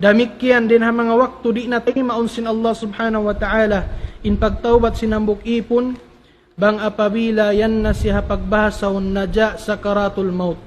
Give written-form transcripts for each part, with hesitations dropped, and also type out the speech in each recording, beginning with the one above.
Damikian din ha mga waktu di na tayo maunsin Allah subhanahu wa ta'ala in pagtawbat sinambok ipon bang apabila yan na siya pagbahasaw nadya sakaratul maut.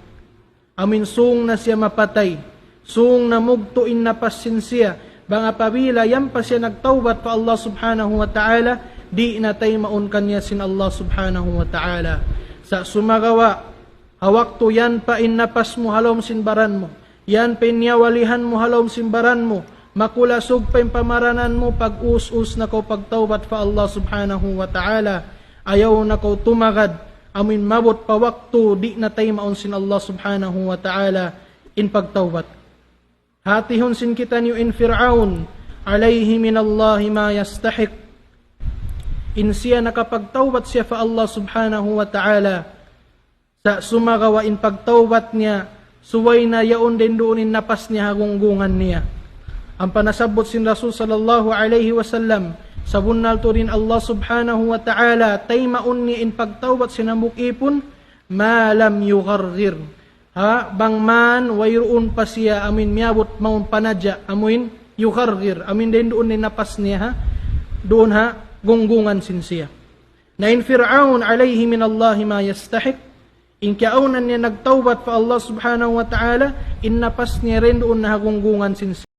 Amin sung na siya mapatay, sung na mugtuin na pasin siya, bang apabila yan pa siya nagtawbat pa Allah subhanahu wa ta'ala, di na tayo maun kanya sin Allah subhanahu wa ta'ala. Sa sumagawa, hawakto yan pa innapas mo halom sin baran mo, yan pa inyawalihan mo halom sin baran mo, makulasog pa yung pamaranan mo pag us-us na ko pagtawbat pa Allah subhanahu wa ta'ala. Ayaw na ko tumagad, amin mabot pa waktu, di na tayo maunsin Allah subhanahu wa ta'ala in pagtawbat. Hatihon sin kita niyo in Fir'aun, alayhi minallahi ma yastahiq. In siya nakapagtawbat siya fa Allah subhanahu wa ta'ala, sa sumagawa in pagtawbat niya, suway na yaon din doon in napas niya hagunggungan niya. Ang panasabot sin Rasul sallallahu alayhi wasallam, sabunal to rin Allah subhanahu wa ta'ala, tay maun ni in pagtawbat sinambuk ipon, malam yughargir. Ha, bang man, wayroon pa siya, amin miyabot maun panadya, amin yughargir, amin din doon ni napas niya, ha? Doon ha, gunggungan sin siya. Na in Fir'aun alayhi minallahi ma yastahiq, in kiaunan niya nagtawbat pa Allah subhanahu wa ta'ala, in napas niya rin doon na gunggungan sin siya.